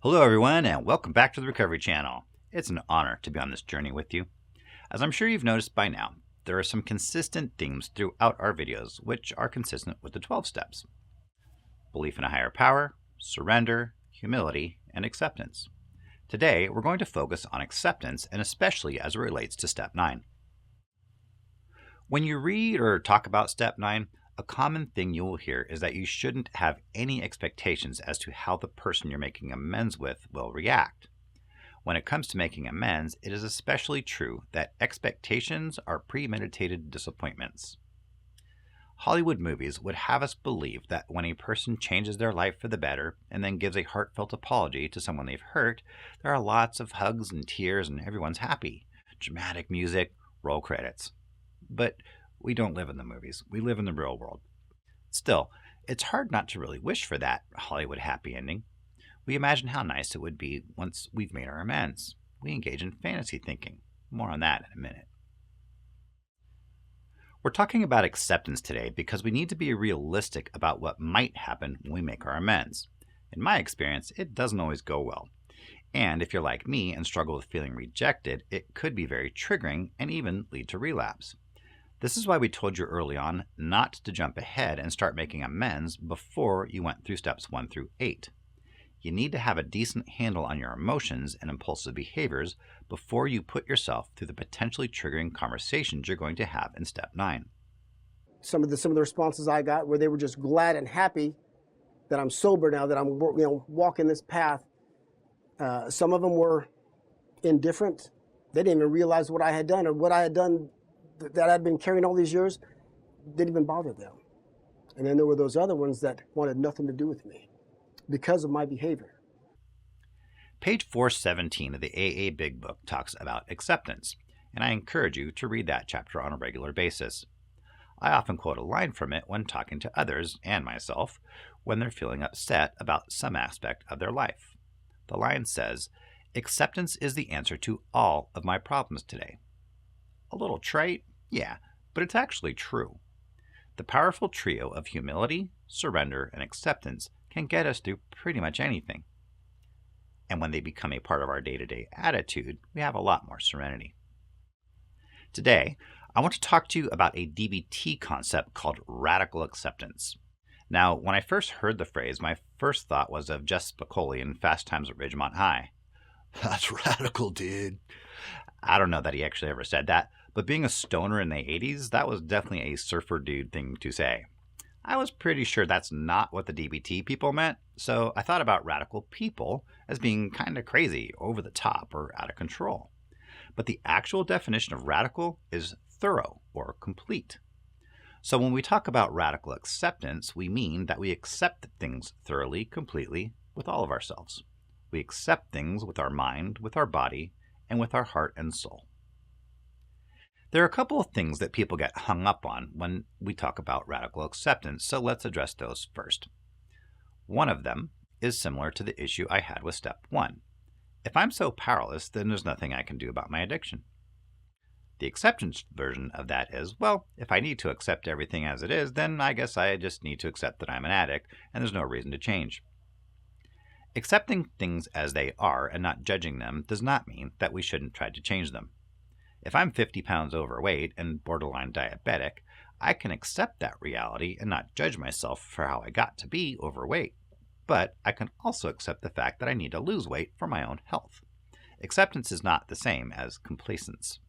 Hello, everyone, and welcome back to the Recovery Channel. It's an honor to be on this journey with you. As I'm sure you've noticed by now, there are some consistent themes throughout our videos which are consistent with the 12 steps: belief in a higher power, surrender, humility, and acceptance. Today, we're going to focus on acceptance, and especially as it relates to step 9. When you read or talk about step 9, a common thing you will hear is that you shouldn't have any expectations as to how the person you're making amends with will react. When it comes to making amends, it is especially true that expectations are premeditated disappointments. Hollywood movies would have us believe that when a person changes their life for the better and then gives a heartfelt apology to someone they've hurt, there are lots of hugs and tears and everyone's happy. Dramatic music, roll credits. But we don't live in the movies. We live in the real world. Still, it's hard not to really wish for that Hollywood happy ending. We imagine how nice it would be once we've made our amends. We engage in fantasy thinking. More on that in a minute. We're talking about acceptance today because we need to be realistic about what might happen when we make our amends. In my experience, it doesn't always go well. And if you're like me and struggle with feeling rejected, it could be very triggering and even lead to relapse. This is why we told you early on not to jump ahead and start making amends before you went through steps 1 through 8. You need to have a decent handle on your emotions and impulsive behaviors before you put yourself through the potentially triggering conversations you're going to have in step 9. Some of the responses I got where they were just glad and happy that I'm sober now, that I'm walking this path. Some of them were indifferent. They didn't even realize what I had done, or what I had done that I'd been carrying all these years didn't even bother them. And then there were those other ones that wanted nothing to do with me because of my behavior. Page 417 of the AA Big Book talks about acceptance, and I encourage you to read that chapter on a regular basis. I often quote a line from it when talking to others and myself when they're feeling upset about some aspect of their life. The line says, "Acceptance is the answer to all of my problems today." A little trite? Yeah, but it's actually true. The powerful trio of humility, surrender, and acceptance can get us through pretty much anything. And when they become a part of our day-to-day attitude, we have a lot more serenity. Today, I want to talk to you about a DBT concept called radical acceptance. Now, when I first heard the phrase, my first thought was of Jess Spicoli in Fast Times at Ridgemont High. That's radical, dude. I don't know that he actually ever said that, but being a stoner in the 80s, that was definitely a surfer dude thing to say. I was pretty sure that's not what the DBT people meant, so I thought about radical people as being kind of crazy, over the top, or out of control. But the actual definition of radical is thorough or complete. So when we talk about radical acceptance, we mean that we accept things thoroughly, completely, with all of ourselves. We accept things with our mind, with our body, and with our heart and soul. There are a couple of things that people get hung up on when we talk about radical acceptance, so let's address those first. One of them is similar to the issue I had with step 1. If I'm so powerless, then there's nothing I can do about my addiction. The acceptance version of that is, well, if I need to accept everything as it is, then I guess I just need to accept that I'm an addict and there's no reason to change. Accepting things as they are and not judging them does not mean that we shouldn't try to change them. If I'm 50 pounds overweight and borderline diabetic, I can accept that reality and not judge myself for how I got to be overweight. But I can also accept the fact that I need to lose weight for my own health. Acceptance is not the same as complacence.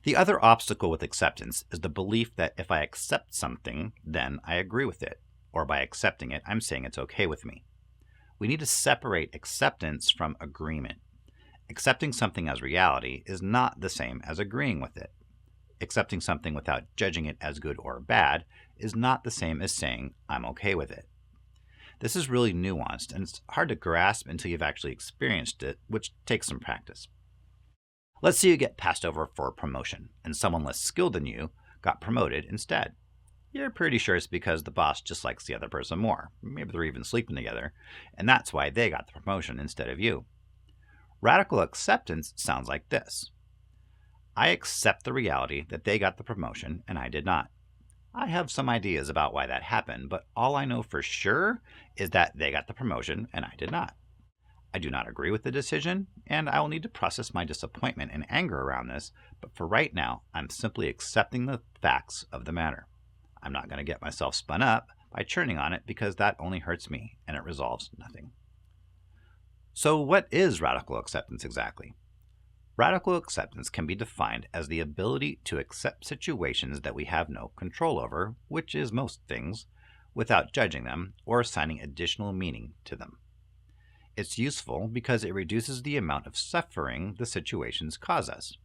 The other obstacle with acceptance is the belief that if I accept something, then I agree with it, or by accepting it, I'm saying it's okay with me. We need to separate acceptance from agreement. Accepting something as reality is not the same as agreeing with it. Accepting something without judging it as good or bad is not the same as saying, I'm okay with it. This is really nuanced, and it's hard to grasp until you've actually experienced it, which takes some practice. Let's say you get passed over for a promotion, and someone less skilled than you got promoted instead. You're pretty sure it's because the boss just likes the other person more. Maybe they're even sleeping together, and that's why they got the promotion instead of you. Radical acceptance sounds like this. I accept the reality that they got the promotion and I did not. I have some ideas about why that happened, but all I know for sure is that they got the promotion and I did not. I do not agree with the decision, and I will need to process my disappointment and anger around this, but for right now, I'm simply accepting the facts of the matter. I'm not going to get myself spun up by churning on it because that only hurts me and it resolves nothing. So, what is radical acceptance exactly? Radical acceptance can be defined as the ability to accept situations that we have no control over, which is most things, without judging them or assigning additional meaning to them. It's useful because it reduces the amount of suffering the situations cause us.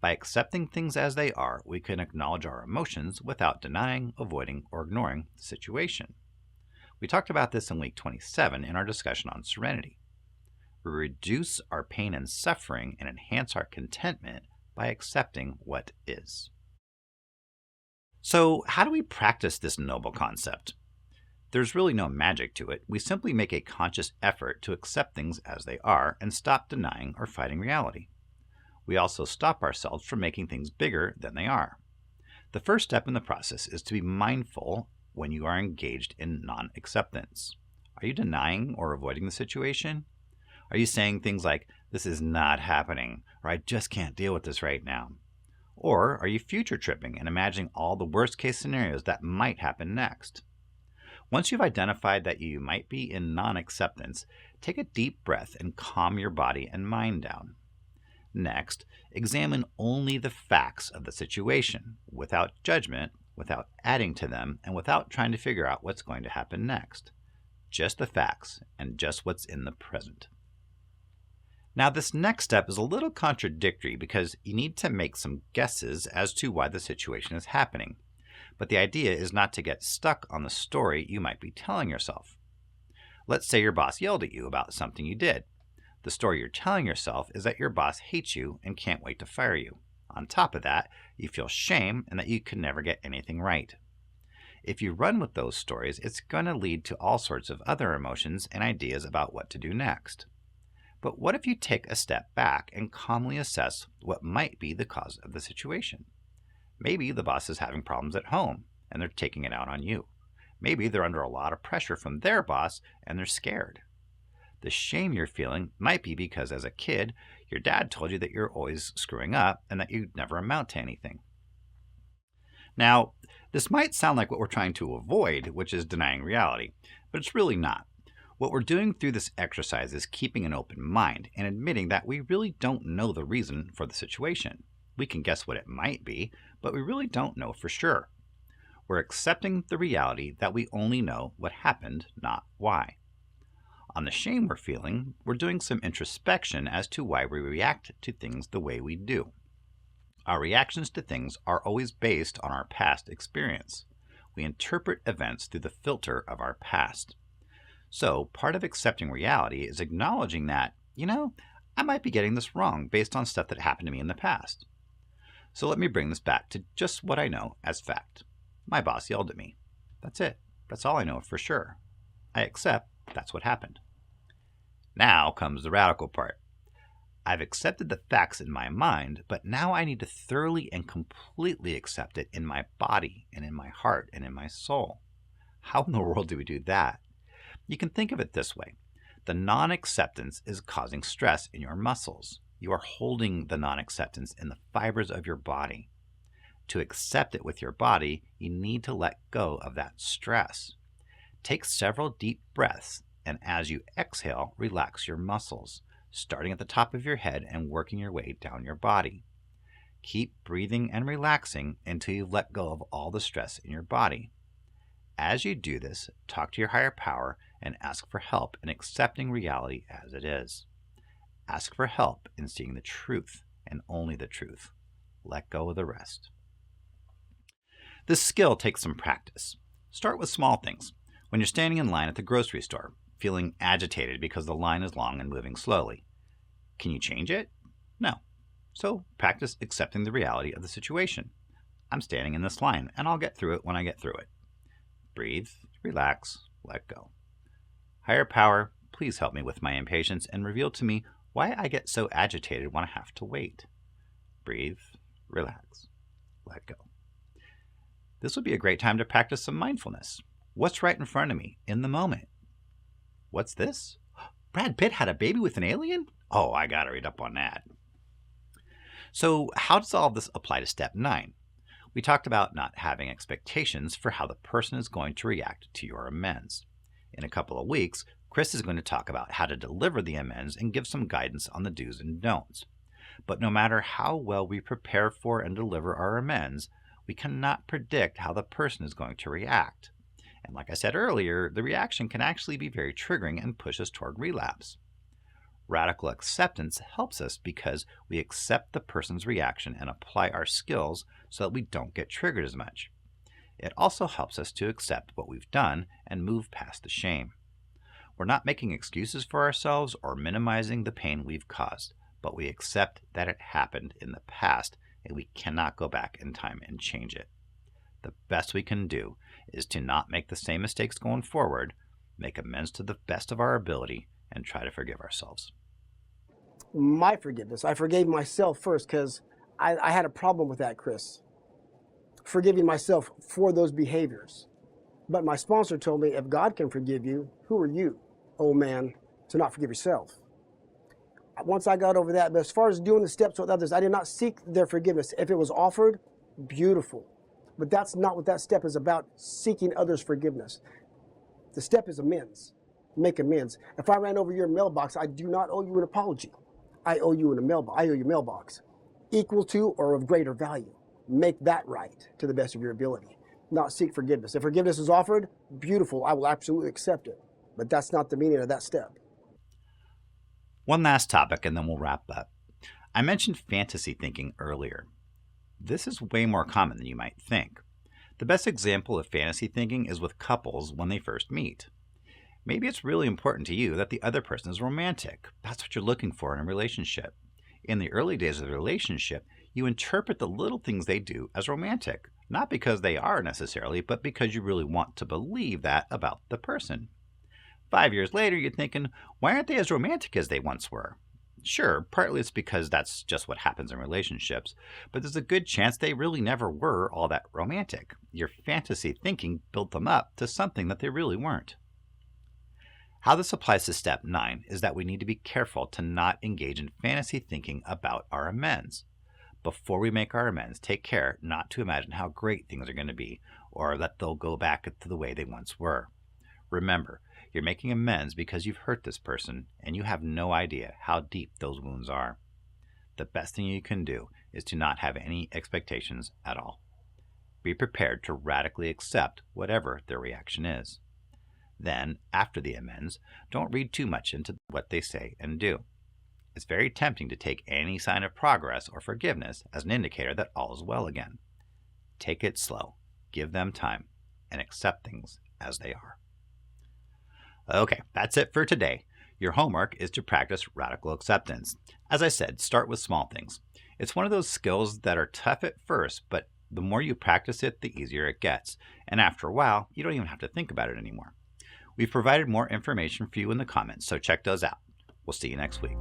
By accepting things as they are, we can acknowledge our emotions without denying, avoiding, or ignoring the situation. We talked about this in week 27 in our discussion on serenity. We reduce our pain and suffering and enhance our contentment by accepting what is. So, how do we practice this noble concept? There's really no magic to it. We simply make a conscious effort to accept things as they are and stop denying or fighting reality. We also stop ourselves from making things bigger than they are. The first step in the process is to be mindful when you are engaged in non-acceptance. Are you denying or avoiding the situation? Are you saying things like, "This is not happening," or "I just can't deal with this right now"? Or are you future tripping and imagining all the worst case scenarios that might happen next? Once you've identified that you might be in non-acceptance, take a deep breath and calm your body and mind down. Next, examine only the facts of the situation, without judgment, without adding to them, and without trying to figure out what's going to happen next. Just the facts and just what's in the present. Now, this next step is a little contradictory because you need to make some guesses as to why the situation is happening. But the idea is not to get stuck on the story you might be telling yourself. Let's say your boss yelled at you about something you did. The story you're telling yourself is that your boss hates you and can't wait to fire you. On top of that, you feel shame and that you can never get anything right. If you run with those stories, it's going to lead to all sorts of other emotions and ideas about what to do next. But what if you take a step back and calmly assess what might be the cause of the situation? Maybe the boss is having problems at home and they're taking it out on you. Maybe they're under a lot of pressure from their boss and they're scared. The shame you're feeling might be because as a kid, your dad told you that you're always screwing up and that you never amount to anything. Now, this might sound like what we're trying to avoid, which is denying reality, but it's really not. What we're doing through this exercise is keeping an open mind and admitting that we really don't know the reason for the situation. We can guess what it might be, but we really don't know for sure. We're accepting the reality that we only know what happened, not why. On the shame we're feeling, we're doing some introspection as to why we react to things the way we do. Our reactions to things are always based on our past experience. We interpret events through the filter of our past. So, part of accepting reality is acknowledging that, I might be getting this wrong based on stuff that happened to me in the past. So let me bring this back to just what I know as fact. My boss yelled at me. That's it. That's all I know for sure. I accept that's what happened. Now comes the radical part. I've accepted the facts in my mind, but now I need to thoroughly and completely accept it in my body and in my heart and in my soul. How in the world do we do that? You can think of it this way. The non-acceptance is causing stress in your muscles. You are holding the non-acceptance in the fibers of your body. To accept it with your body, you need to let go of that stress. Take several deep breaths, and as you exhale, relax your muscles, starting at the top of your head and working your way down your body. Keep breathing and relaxing until you've let go of all the stress in your body. As you do this, talk to your higher power and ask for help in accepting reality as it is. Ask for help in seeing the truth and only the truth. Let go of the rest. This skill takes some practice. Start with small things. When you're standing in line at the grocery store, feeling agitated because the line is long and moving slowly. Can you change it? No. So practice accepting the reality of the situation. I'm standing in this line and I'll get through it when I get through it. Breathe, relax, let go. Higher power, please help me with my impatience and reveal to me why I get so agitated when I have to wait. Breathe, relax, let go. This would be a great time to practice some mindfulness. What's right in front of me in the moment? What's this? Brad Pitt had a baby with an alien? Oh, I gotta read up on that. So, how does all of this apply to step 9? We talked about not having expectations for how the person is going to react to your amends. In a couple of weeks, Chris is going to talk about how to deliver the amends and give some guidance on the do's and don'ts. But no matter how well we prepare for and deliver our amends, we cannot predict how the person is going to react. And like I said earlier, the reaction can actually be very triggering and push us toward relapse. Radical acceptance helps us because we accept the person's reaction and apply our skills so that we don't get triggered as much. It also helps us to accept what we've done and move past the shame. We're not making excuses for ourselves or minimizing the pain we've caused, but we accept that it happened in the past and we cannot go back in time and change it. The best we can do is to not make the same mistakes going forward, make amends to the best of our ability, and try to forgive ourselves. My forgiveness. I forgave myself first because I had a problem with that, Chris. Forgiving myself for those behaviors. But my sponsor told me, if God can forgive you, who are you, oh man, to not forgive yourself? Once I got over that, but as far as doing the steps with others, I did not seek their forgiveness. If it was offered, beautiful. But that's not what that step is about, seeking others' forgiveness. The step is amends. Make amends. If I ran over your mailbox, I do not owe you an apology. I owe you a mailbox. I owe you a mailbox equal to or of greater value. Make that right to the best of your ability. Not seek forgiveness. If forgiveness is offered, beautiful. I will absolutely accept it. But that's not the meaning of that step. One last topic and then we'll wrap up. I mentioned fantasy thinking earlier. This is way more common than you might think. The best example of fantasy thinking is with couples when they first meet. Maybe it's really important to you that the other person is romantic. That's what you're looking for in a relationship. In the early days of the relationship, you interpret the little things they do as romantic, not because they are necessarily, but because you really want to believe that about the person. 5 years later, you're thinking, why aren't they as romantic as they once were? Sure, partly it's because that's just what happens in relationships, but there's a good chance they really never were all that romantic. Your fantasy thinking built them up to something that they really weren't. How this applies to step 9 is that we need to be careful to not engage in fantasy thinking about our amends. Before we make our amends, take care not to imagine how great things are going to be or that they'll go back to the way they once were. Remember, you're making amends because you've hurt this person and you have no idea how deep those wounds are. The best thing you can do is to not have any expectations at all. Be prepared to radically accept whatever their reaction is. Then, after the amends, don't read too much into what they say and do. It's very tempting to take any sign of progress or forgiveness as an indicator that all is well again. Take it slow, give them time, and accept things as they are. Okay, that's it for today. Your homework is to practice radical acceptance. As I said, start with small things. It's one of those skills that are tough at first, but the more you practice it, the easier it gets. And after a while, you don't even have to think about it anymore. We've provided more information for you in the comments, so check those out. We'll see you next week.